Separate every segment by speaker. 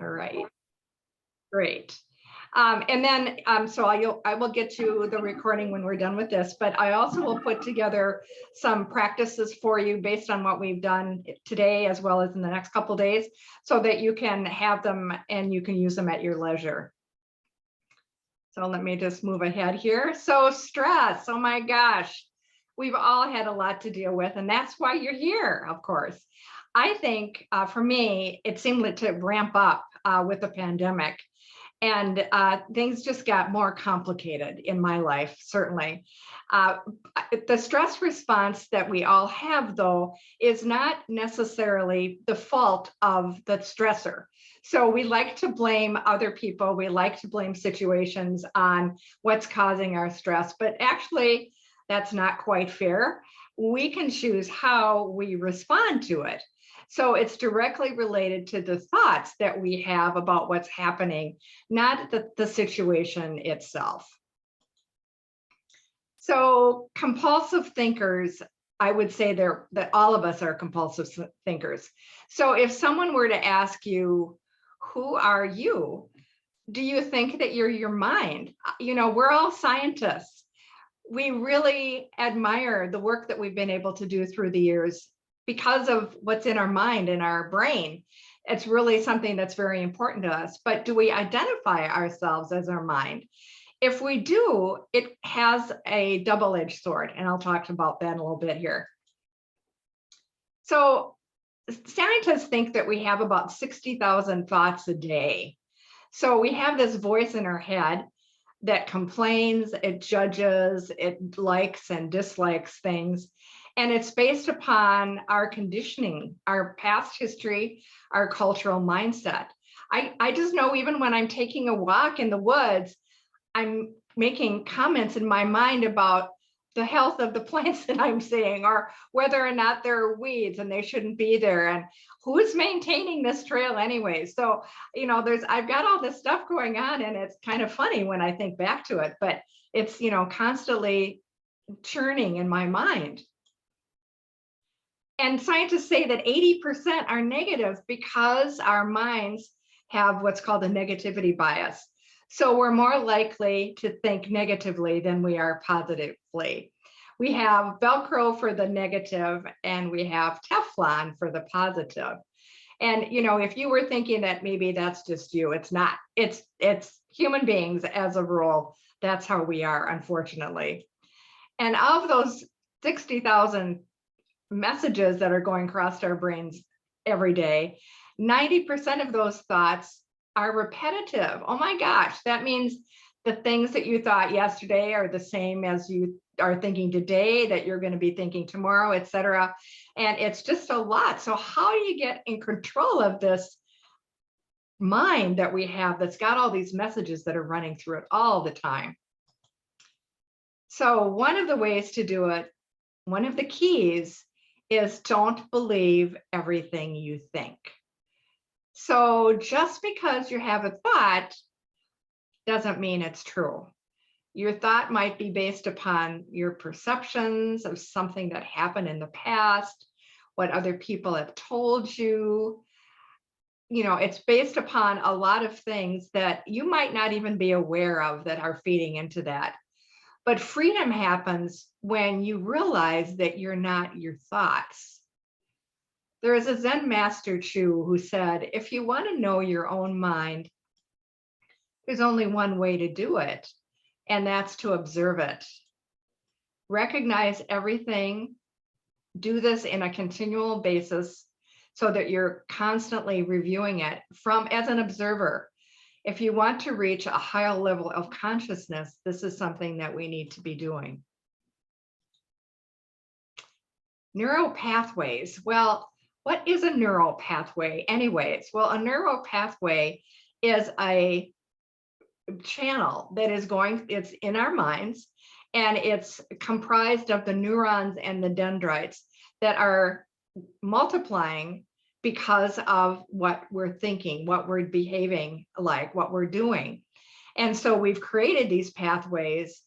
Speaker 1: All right. Great. And then, so I will get to the recording when we're done with this, but I also will put together some practices for you based on what we've done today, as well as in the next couple of days, so that you can have them and you can use them at your leisure. So let me just move ahead here. So stress, oh my gosh, we've all had a lot to deal with, and that's why you're here, of course. I think for me, it seemed to ramp up with the pandemic. And things just got more complicated in my life, certainly. The stress response that we all have, though, is not necessarily the fault of the stressor. So we like to blame other people. We like to blame situations on what's causing our stress, but actually, that's not quite fair. We can choose how we respond to it. So it's directly related to the thoughts that we have about what's happening, not the situation itself. So compulsive thinkers, I would say that all of us are compulsive thinkers. So if someone were to ask you, who are you? Do you think that you're your mind? You know, we're all scientists. We really admire the work that we've been able to do through the years because of what's in our mind and our brain. It's really something that's very important to us. But do we identify ourselves as our mind? If we do, it has a double-edged sword, and I'll talk about that in a little bit here. So scientists think that we have about 60,000 thoughts a day. So we have this voice in our head that complains, it judges, it likes and dislikes things. And it's based upon our conditioning, our past history, our cultural mindset. I just know even when I'm taking a walk in the woods, I'm making comments in my mind about the health of the plants that I'm seeing, or whether or not there are weeds and they shouldn't be there, and who's maintaining this trail anyway. So, you know, I've got all this stuff going on, and it's kind of funny when I think back to it, but it's, you know, constantly churning in my mind. And scientists say that 80% are negative because our minds have what's called a negativity bias. So we're more likely to think negatively than we are positively. We have Velcro for the negative, and we have Teflon for the positive. And, you know, if you were thinking that maybe that's just you, it's not. It's human beings as a rule. That's how we are, unfortunately. And of those 60,000 messages that are going across our brains every day, 90% of those thoughts are repetitive. Oh my gosh, that means the things that you thought yesterday are the same as you are thinking today, that you're going to be thinking tomorrow, etc. And it's just a lot. So how do you get in control of this mind that we have that's got all these messages that are running through it all the time? So one of the ways to do it, one of the keys, is don't believe everything you think. So just because you have a thought doesn't mean it's true. Your thought might be based upon your perceptions of something that happened in the past, what other people have told you. You know, it's based upon a lot of things that you might not even be aware of that are feeding into that. But freedom happens when you realize that you're not your thoughts. There is a Zen master, Chu, who said, if you want to know your own mind, there's only one way to do it, and that's to observe it. Recognize everything. Do this in a continual basis so that you're constantly reviewing it as an observer. If you want to reach a higher level of consciousness, this is something that we need to be doing. Neural pathways. Well, what is a neural pathway anyways? Well, a neural pathway is a channel that is it's in our minds, and it's comprised of the neurons and the dendrites that are multiplying because of what we're thinking, what we're behaving like, what we're doing. And so we've created these pathways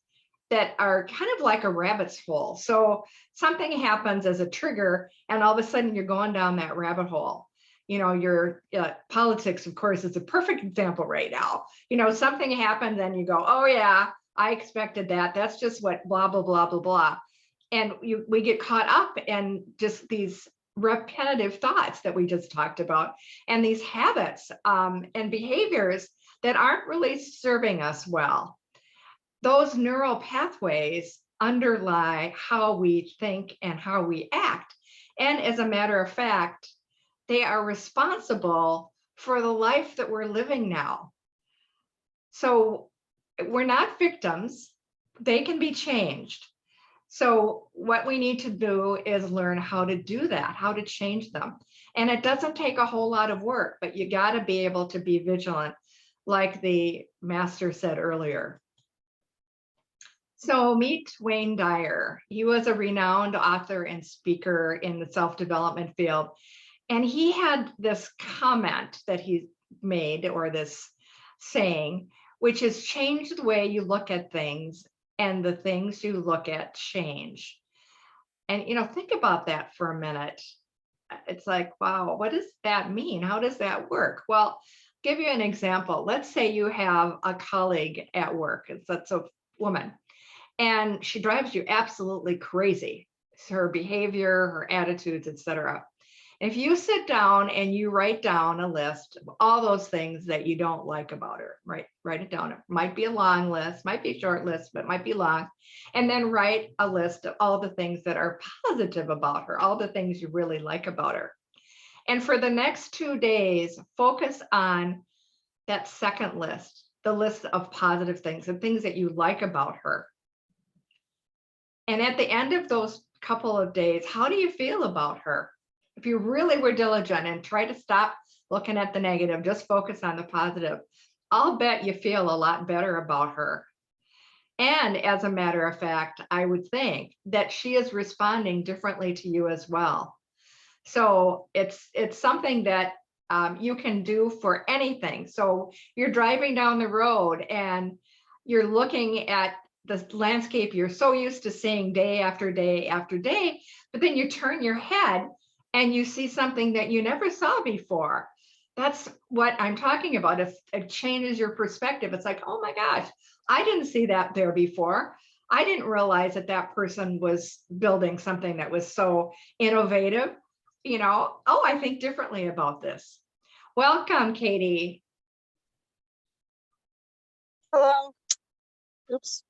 Speaker 1: that are kind of like a rabbit's hole. So something happens as a trigger, and all of a sudden you're going down that rabbit hole. your politics, of course, is a perfect example right now. Something happens and you go, oh yeah, I expected that. That's just what blah, blah, blah, blah, blah. And we get caught up in just these repetitive thoughts that we just talked about, and these habits and behaviors that aren't really serving us well. Those neural pathways underlie how we think and how we act. And as a matter of fact, they are responsible for the life that we're living now. So we're not victims. They can be changed. So what we need to do is learn how to do that, how to change them. And it doesn't take a whole lot of work, but you got to be able to be vigilant, like the master said earlier. So meet Wayne Dyer. He was a renowned author and speaker in the self-development field. And he had this comment that he made, or this saying, which is change the way you look at things, and the things you look at change. And, think about that for a minute. It's like, wow, what does that mean? How does that work? Well, I'll give you an example. Let's say you have a colleague at work. That's a woman, and she drives you absolutely crazy. Her behavior, her attitudes, etc. If you sit down and you write down a list of all those things that you don't like about her, right? Write it down. It might be a long list, might be a short list, but it might be long. And then write a list of all the things that are positive about her, all the things you really like about her. And for the next 2 days, focus on that second list, the list of positive things and things that you like about her. And at the end of those couple of days, how do you feel about her? If you really were diligent and try to stop looking at the negative, just focus on the positive, I'll bet you feel a lot better about her. And as a matter of fact, I would think that she is responding differently to you as well. So it's something that you can do for anything. So you're driving down the road and you're looking at the landscape you're so used to seeing day after day after day, but then you turn your head and you see something that you never saw before. That's what I'm talking about. If it changes your perspective, it's like, oh my gosh, I didn't see that there before. I didn't realize that that person was building something that was so innovative. Oh, I think differently about this. Welcome, Katie.
Speaker 2: Hello. Oops.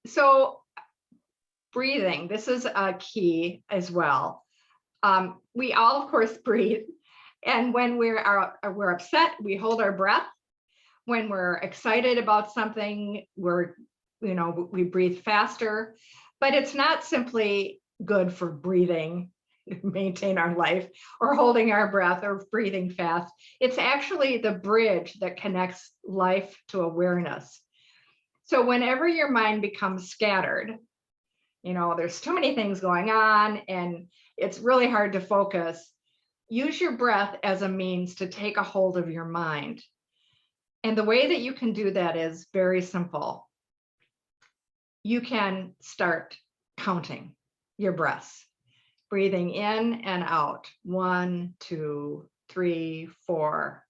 Speaker 1: So breathing, this is a key as well. We all, of course, breathe. And when we're upset, we hold our breath. When we're excited about something, we breathe faster. But it's not simply good for breathing, maintain our life, or holding our breath, or breathing fast. It's actually the bridge that connects life to awareness. So whenever your mind becomes scattered, there's too many things going on and it's really hard to focus, use your breath as a means to take a hold of your mind. And the way that you can do that is very simple. You can start counting your breaths, breathing in and out, 1, 2, 3, 4.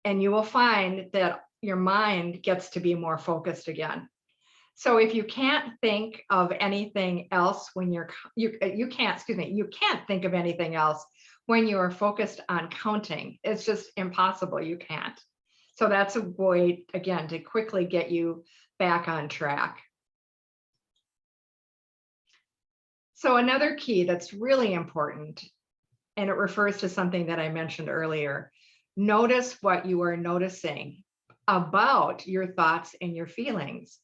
Speaker 1: And you will find that your mind gets to be more focused again. So if you can't think of anything else when you can't think of anything else when you are focused on counting. It's just impossible. You can't. So that's a way, again, to quickly get you back on track. So another key that's really important, and it refers to something that I mentioned earlier, notice what you are noticing about your thoughts and your feelings.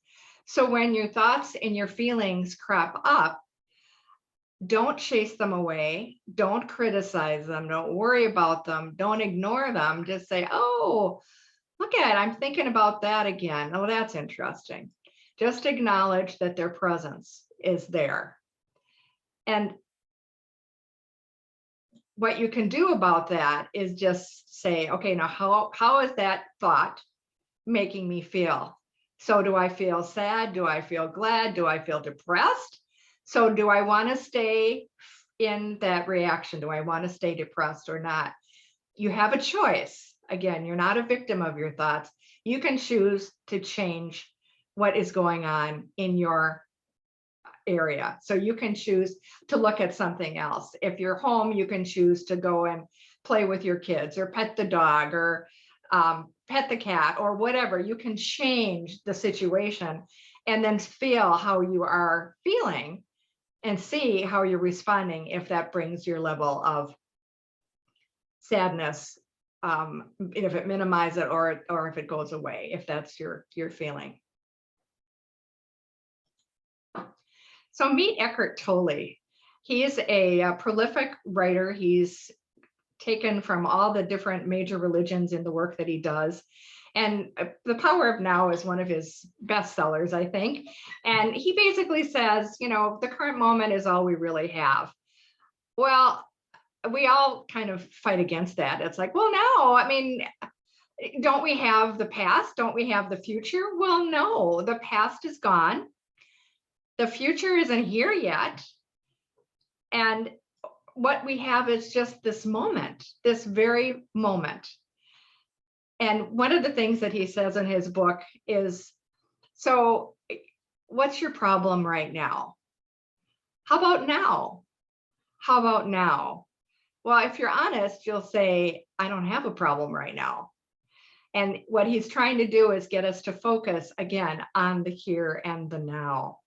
Speaker 1: So when your thoughts and your feelings crop up, don't chase them away. Don't criticize them. Don't worry about them. Don't ignore them. Just say, oh, look at it. I'm thinking about that again. Oh, that's interesting. Just acknowledge that their presence is there. And what you can do about that is just say, okay, now how is that thought making me feel? So do I feel sad? Do I feel glad? Do I feel depressed? So do I want to stay in that reaction. Do I want to stay depressed or not? You have a choice. Again, you're not a victim of your thoughts. You can choose to change what is going on in your area. So you can choose to look at something else. If you're home, you can choose to go and play with your kids or pet the dog or pet the cat or whatever. You can change the situation and then feel how you are feeling and see how you're responding if that brings your level of sadness, if it minimizes it or if it goes away, if that's your feeling. So meet Eckhart Tolle. He's a prolific writer. He's taken from all the different major religions in the work that he does. And The Power of Now is one of his bestsellers, I think. And he basically says, the current moment is all we really have. Well, we all kind of fight against that. It's like, well, no, I mean, don't we have the past? Don't we have the future? Well, no, the past is gone. The future isn't here yet. And what we have is just this moment, this very moment. And one of the things that he says in his book is, so what's your problem right now? How about now? How about now? Well, if you're honest, you'll say, I don't have a problem right now. And what he's trying to do is get us to focus again on the here and the now,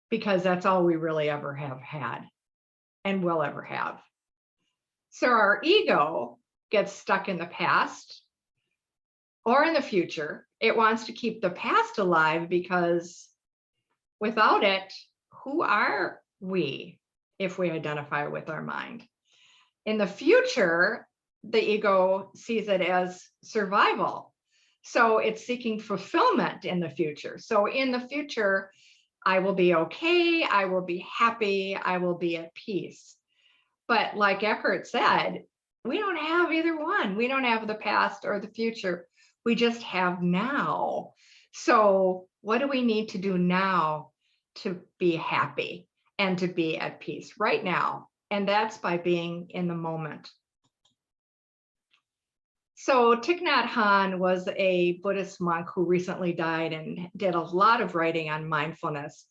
Speaker 1: because that's all we really ever have had and will ever have. So our ego gets stuck in the past or in the future. It wants to keep the past alive because without it, who are we if we identify with our mind? In the future, the ego sees it as survival. So it's seeking fulfillment in the future. So in the future, I will be okay, I will be happy, I will be at peace. But like Eckhart said, we don't have either one. We don't have the past or the future. We just have now. So what do we need to do now to be happy and to be at peace right now? And that's by being in the moment. So Thich Nhat Hanh was a Buddhist monk who recently died and did a lot of writing on mindfulness.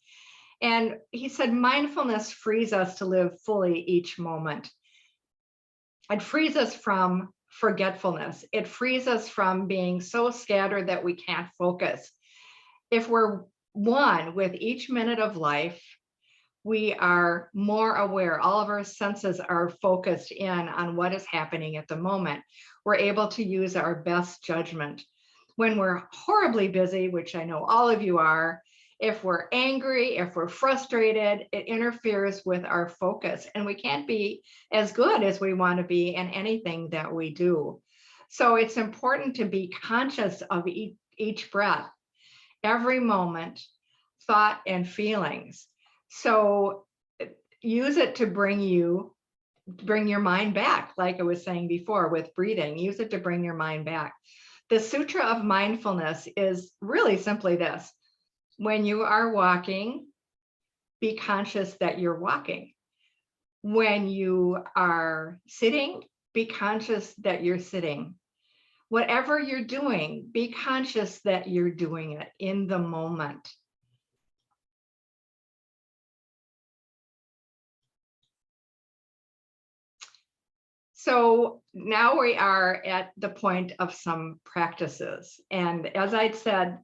Speaker 1: And he said, mindfulness frees us to live fully each moment. It frees us from forgetfulness. It frees us from being so scattered that we can't focus. If we're one with each minute of life, we are more aware. All of our senses are focused in on what is happening at the moment. We're able to use our best judgment. When we're horribly busy, which I know all of you are, if we're angry, if we're frustrated, it interferes with our focus, and we can't be as good as we want to be in anything that we do. So it's important to be conscious of each breath, every moment, thought, and feelings. So use it to bring your mind back, like I was saying before with breathing. Use it to bring your mind back. The Sutra of Mindfulness is really simply this. When you are walking, be conscious that you're walking. When you are sitting, be conscious that you're sitting. Whatever you're doing, be conscious that you're doing it in the moment. So now we are at the point of some practices. And as I said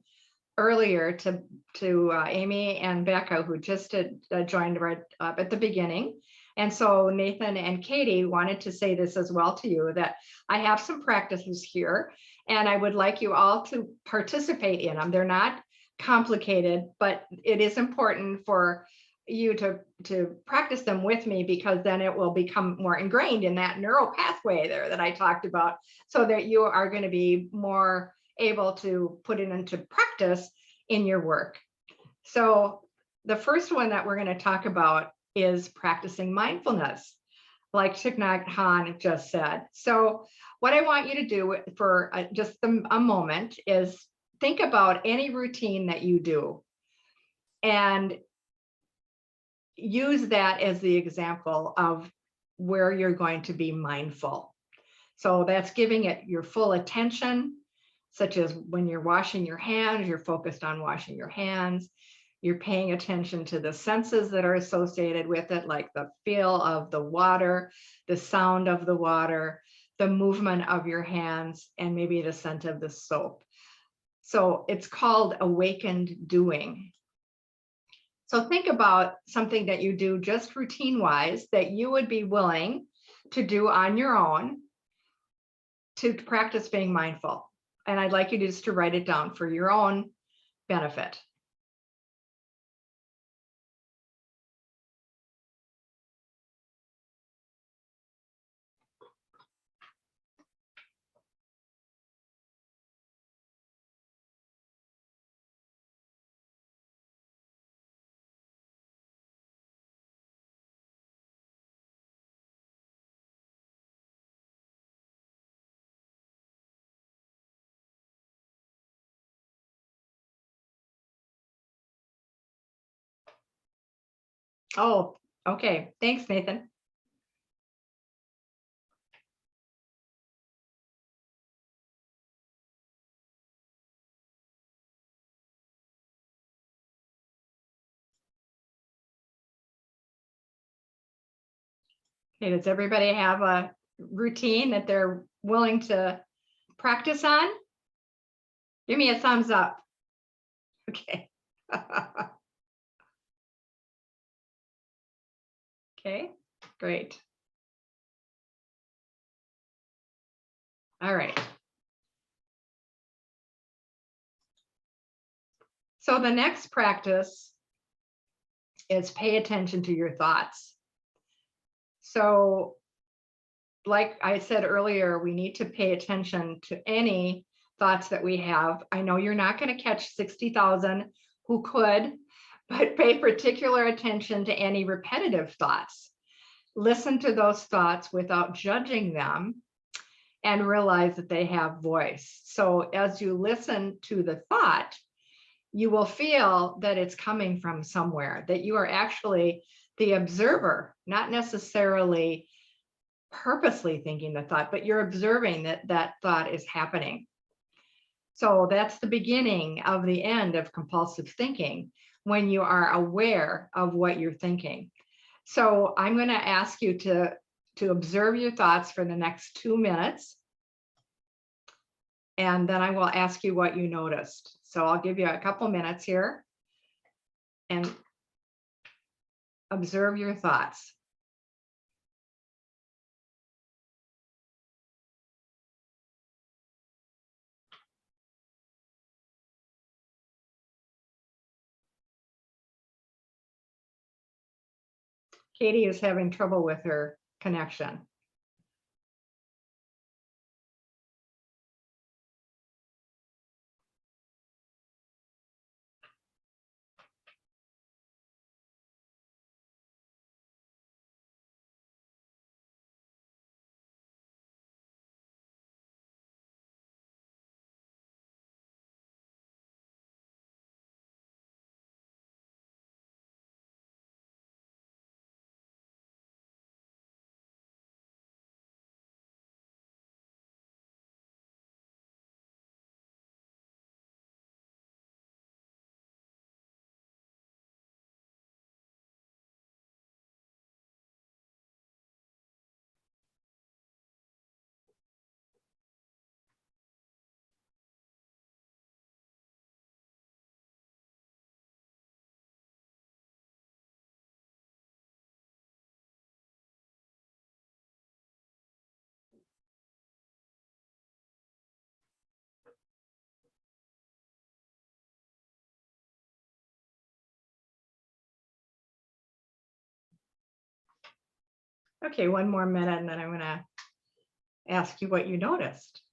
Speaker 1: earlier to Amy and Becca, who just joined right up at the beginning, and so Nathan and Katie wanted to say this as well to you, that I have some practices here, and I would like you all to participate in them. They're not complicated, but it is important for you to practice them with me, because then it will become more ingrained in that neural pathway there that I talked about, so that you are going to be more able to put it into practice in your work. So the first one that we're going to talk about is practicing mindfulness, like Thich Nhat Hanh just said. So what I want you to do for just a moment is think about any routine that you do. And use that as the example of where you're going to be mindful. So that's giving it your full attention, such as when you're washing your hands, you're focused on washing your hands. You're paying attention to the senses that are associated with it, like the feel of the water, the sound of the water, the movement of your hands, and maybe the scent of the soap. So it's called awakened doing. So think about something that you do just routine wise that you would be willing to do on your own to practice being mindful. And I'd like you just to write it down for your own benefit. Oh, okay. Thanks, Nathan. Okay, does everybody have a routine that they're willing to practice on? Give me a thumbs up. Okay. Okay, great. All right. So the next practice is pay attention to your thoughts. So like I said earlier, we need to pay attention to any thoughts that we have. I know you're not going to catch 60,000 who could, but pay particular attention to any repetitive thoughts. Listen to those thoughts without judging them and realize that they have voice. So as you listen to the thought, you will feel that it's coming from somewhere, that you are actually the observer, not necessarily purposely thinking the thought, but you're observing that that thought is happening. So that's the beginning of the end of compulsive thinking, when you are aware of what you're thinking. So I'm going to ask you to observe your thoughts for the next 2 minutes. And then I will ask you what you noticed. So I'll give you a couple minutes here and observe your thoughts. Katie is having trouble with her connection. Okay, one more minute and then I'm going to ask you what you noticed.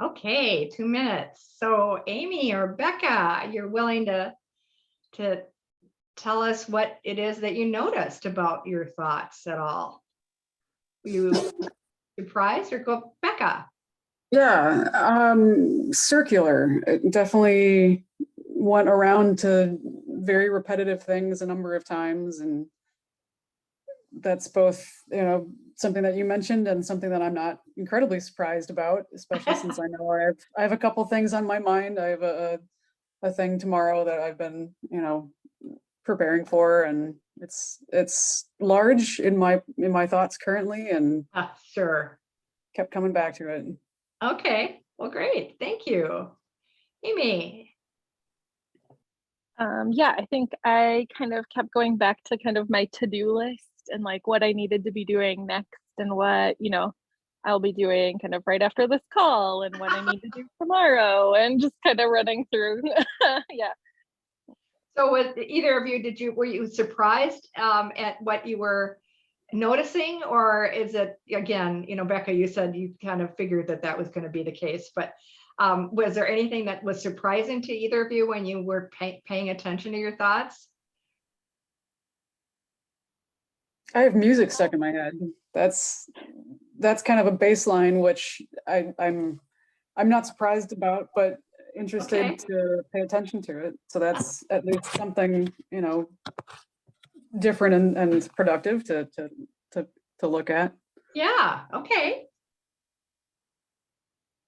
Speaker 1: Okay, 2 minutes. So Amy or Becca, you're willing to tell us what it is that you noticed about your thoughts at all? Were you surprised, or go Becca?
Speaker 3: Yeah, circular. It definitely went around to very repetitive things a number of times, and that's both, something that you mentioned and something that I'm not incredibly surprised about, especially since I know I have a couple things on my mind. I have a thing tomorrow that I've been, preparing for, and it's large in my thoughts currently, and
Speaker 1: Sure.
Speaker 3: kept coming back to it.
Speaker 1: Okay, well, great. Thank you. Amy.
Speaker 4: Yeah, I think I kind of kept going back to kind of my to-do list and like what I needed to be doing next and what, I'll be doing kind of right after this call and what I need to do tomorrow and just kind of running through. Yeah.
Speaker 1: So with either of you, were you surprised at what you were noticing, or is it, again, Becca, you said you kind of figured that was going to be the case, but was there anything that was surprising to either of you when you were paying attention to your thoughts?
Speaker 3: I have music stuck in my head. That's kind of a baseline, which I'm not surprised about, but interested
Speaker 1: Okay.
Speaker 3: to pay attention to it. So that's at least something, different and productive to look at.
Speaker 1: Yeah. Okay.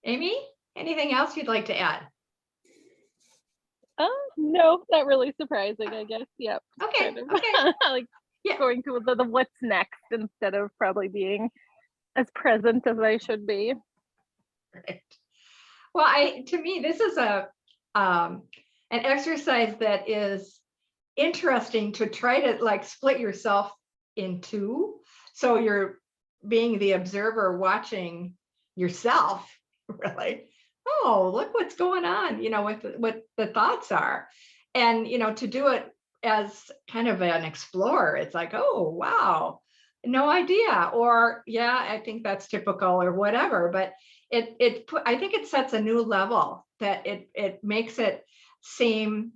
Speaker 1: Amy, anything else you'd like to add?
Speaker 4: No, not really surprising, I guess. Yep.
Speaker 1: Okay.
Speaker 4: Kind of
Speaker 1: Okay.
Speaker 4: like
Speaker 1: Yeah.
Speaker 4: going to the what's next instead of probably being as present as I should be.
Speaker 1: Right. Well, to me, this is an exercise that is interesting to try to like split yourself in two. So you're being the observer watching yourself, really. Oh, look what's going on, with what the thoughts are. And, to do it as kind of an explorer, it's like, oh, wow, no idea. Or, yeah, I think that's typical or whatever. But I think it sets a new level that it makes it seem,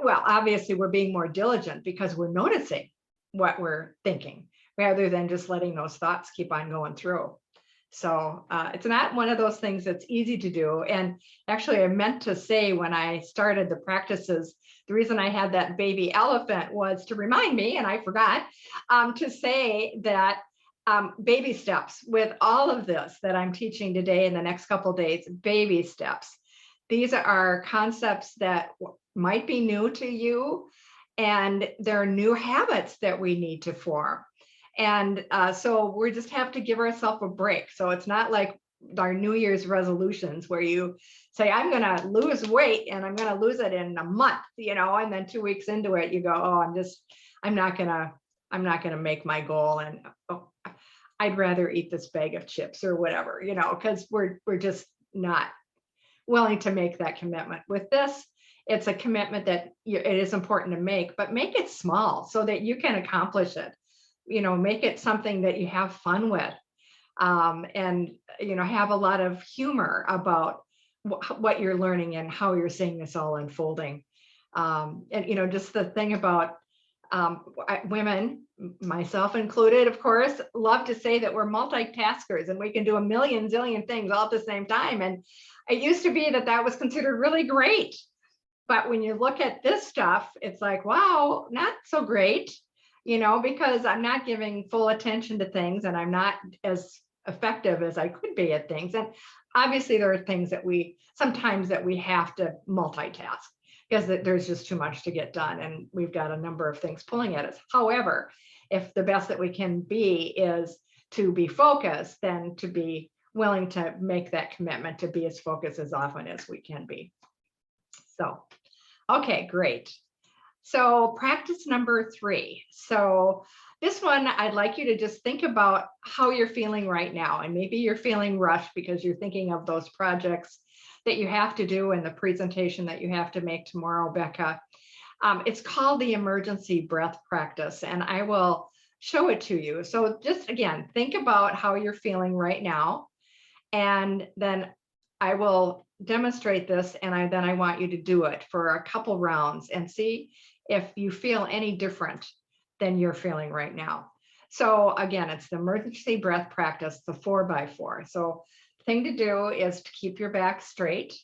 Speaker 1: well, obviously we're being more diligent because we're noticing what we're thinking rather than just letting those thoughts keep on going through. So it's not one of those things that's easy to do. And actually, I meant to say when I started the practices, the reason I had that baby elephant was to remind me, and I forgot, to say that baby steps with all of this that I'm teaching today in the next couple of days, baby steps. These are concepts that might be new to you, and there are new habits that we need to form. And so we just have to give ourselves a break. So it's not like our New Year's resolutions where you say, I'm going to lose weight and I'm going to lose it in a month, and then 2 weeks into it, you go, oh, I'm not going to make my goal. And oh, I'd rather eat this bag of chips or whatever, because we're just not willing to make that commitment. With this, it's a commitment that it is important to make, but make it small so that you can accomplish it. Make it something that you have fun with, and have a lot of humor about what you're learning and how you're seeing this all unfolding. And just the thing about women, myself included, of course, love to say that we're multitaskers and we can do a million zillion things all at the same time. And it used to be that was considered really great. But when you look at this stuff, it's like, wow, not so great, because I'm not giving full attention to things and I'm not as effective as I could be at things. And obviously there are things that sometimes we have to multitask because there's just too much to get done. And we've got a number of things pulling at us. However, if the best that we can be is to be focused, then to be willing to make that commitment to be as focused as often as we can be. So, okay, great. So practice number 3. So this one, I'd like you to just think about how you're feeling right now. And maybe you're feeling rushed because you're thinking of those projects that you have to do and the presentation that you have to make tomorrow, Becca. It's called the emergency breath practice, and I will show it to you. So just again, think about how you're feeling right now. And then I will demonstrate this and then I want you to do it for a couple rounds and see if you feel any different than you're feeling right now. So again, it's the emergency breath practice, the 4x4. So the thing to do is to keep your back straight.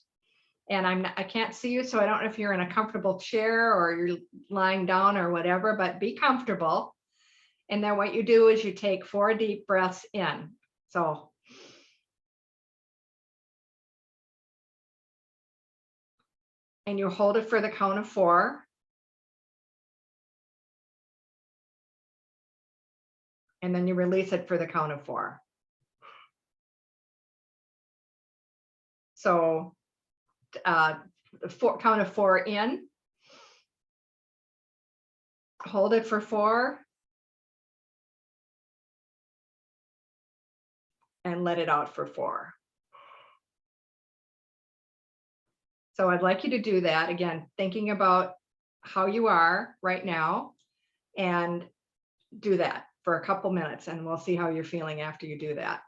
Speaker 1: And I can't see you, so I don't know if you're in a comfortable chair or you're lying down or whatever, but be comfortable. And then what you do is you take 4 deep breaths in. So and you hold it for the count of 4. And then you release it for the count of 4. So count of 4 in, hold it for 4, and let it out for 4. So I'd like you to do that again, thinking about how you are right now, and do that for a couple minutes, and we'll see how you're feeling after you do that.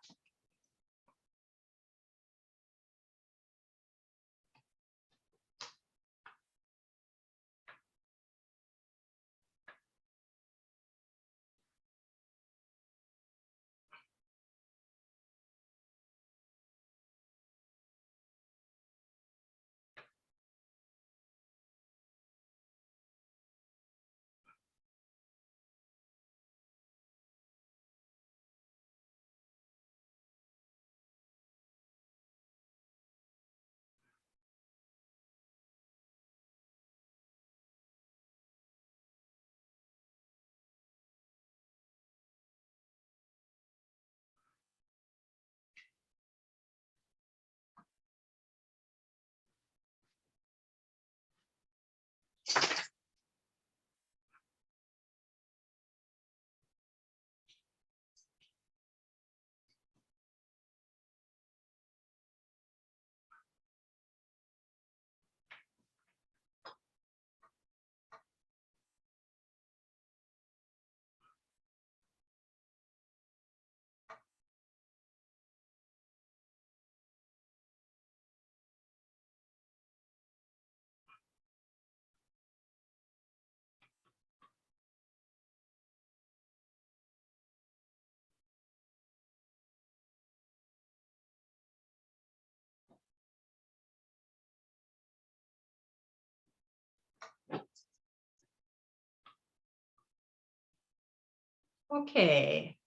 Speaker 1: Okay.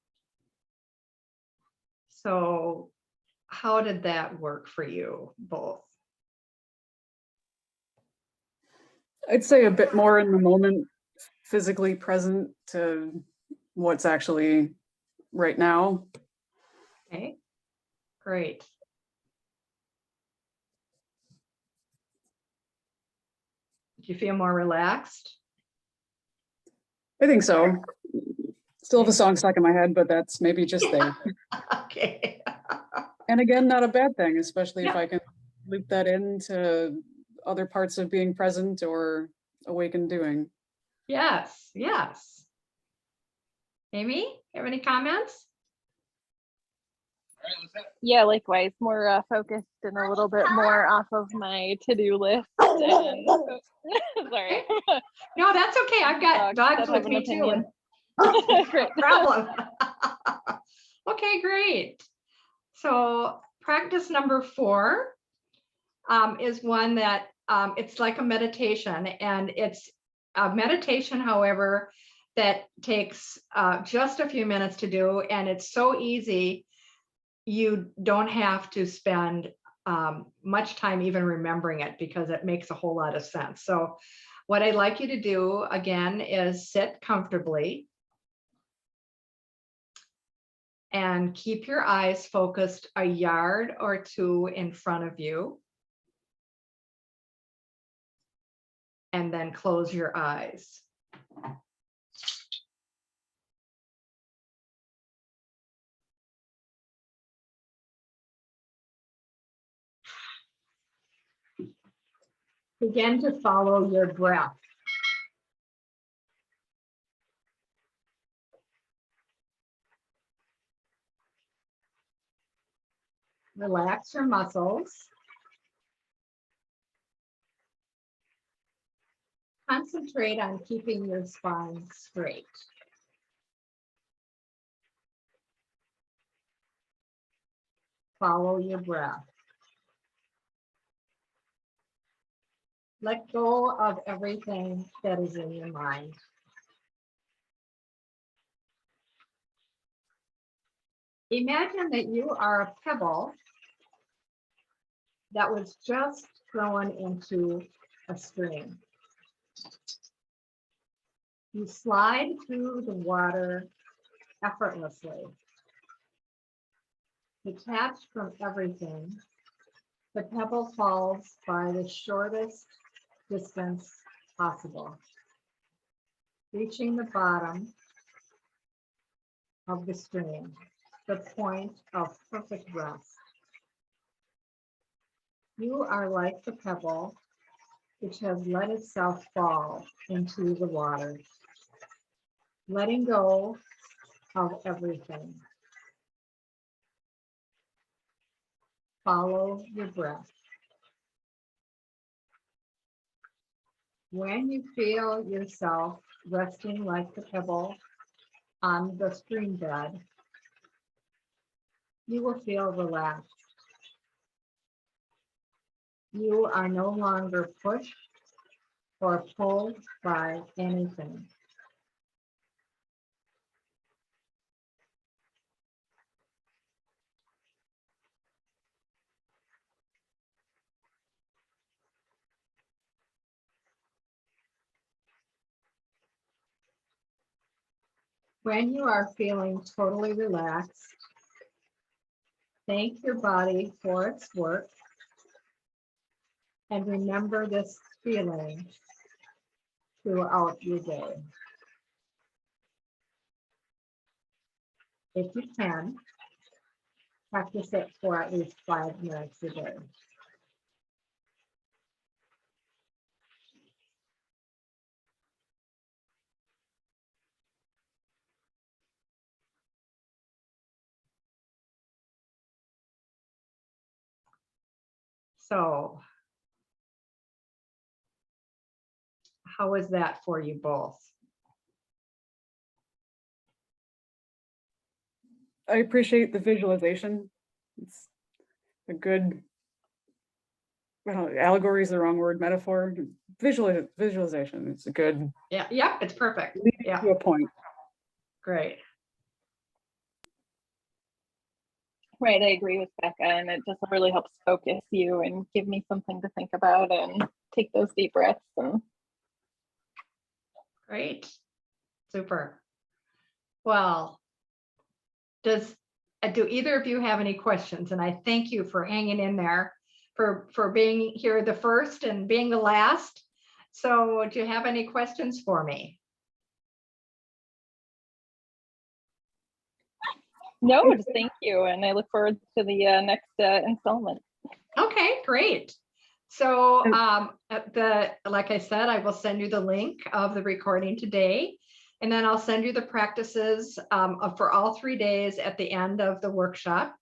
Speaker 1: So how did that work for you both?
Speaker 3: I'd say a bit more in the moment, physically present to what's actually right now.
Speaker 1: Okay, great. Do you feel more relaxed?
Speaker 3: I think so. Still have a song stuck in my head, but that's maybe just there.
Speaker 1: Okay.
Speaker 3: And again, not a bad thing, especially if
Speaker 1: Yeah.
Speaker 3: I can loop that into other parts of being present or awakened doing.
Speaker 1: Yes, yes. Amy, have any comments?
Speaker 4: Yeah, likewise, more focused and a little bit more off of my to-do list. And sorry,
Speaker 1: No, that's okay. I've got
Speaker 4: Dogs
Speaker 1: dogs
Speaker 4: that have
Speaker 1: with
Speaker 4: an
Speaker 1: me
Speaker 4: opinion.
Speaker 1: too. No
Speaker 4: Great.
Speaker 1: problem. Okay, great. So practice number 4 is one that it's like a meditation, and it's a meditation, however, that takes just a few minutes to do, and it's so easy. You don't have to spend much time even remembering it, because it makes a whole lot of sense. So what I'd like you to do again is sit comfortably and keep your eyes focused a yard or 2 in front of you. And then close your eyes. Begin to follow your breath. Relax your muscles. Concentrate on keeping your spine straight. Follow your breath. Let go of everything that is in your mind. Imagine that you are a pebble that was just thrown into a stream. You slide through the water effortlessly. Detached from everything, the pebble falls by the shortest distance possible, reaching the bottom of the stream, the point of perfect rest. You are like the pebble which has let itself fall into the water, letting go of everything. Follow your breath. When you feel yourself resting like the pebble on the stream bed, you will feel relaxed. You are no longer pushed or pulled by anything. When you are feeling totally relaxed, thank your body for its work and remember this feeling throughout your day. If you can, practice it for at least 5 minutes a day. So, how was that for you both?
Speaker 3: I appreciate the visualization. It's a good, I don't know, allegory is the wrong word, metaphor. Visualization. It's a good
Speaker 1: Yeah, it's perfect.
Speaker 3: leading
Speaker 1: Yeah,
Speaker 3: to a point.
Speaker 1: great.
Speaker 4: Right, I agree with Becca, and it just really helps focus you and give me something to think about and take those deep breaths. And
Speaker 1: Great. Super. Well, do either of you have any questions? And I thank you for hanging in there, for being here the first and being the last. So do you have any questions for me?
Speaker 4: no, just thank you, and I look forward to the next installment.
Speaker 1: Okay, great. So like I said, I will send you the link of the recording today, and then I'll send you the practices for all 3 days at the end of the workshop.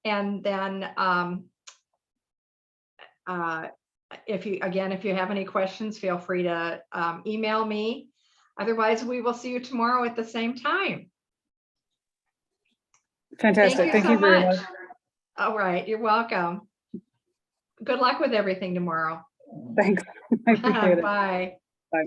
Speaker 1: And then if you have any questions, feel free to email me. Otherwise, we will see you tomorrow at the same time.
Speaker 3: Fantastic. Thank you very much.
Speaker 1: All right, you're welcome. Good luck with everything tomorrow.
Speaker 3: Thanks. I appreciate it.
Speaker 1: Bye.
Speaker 3: Bye.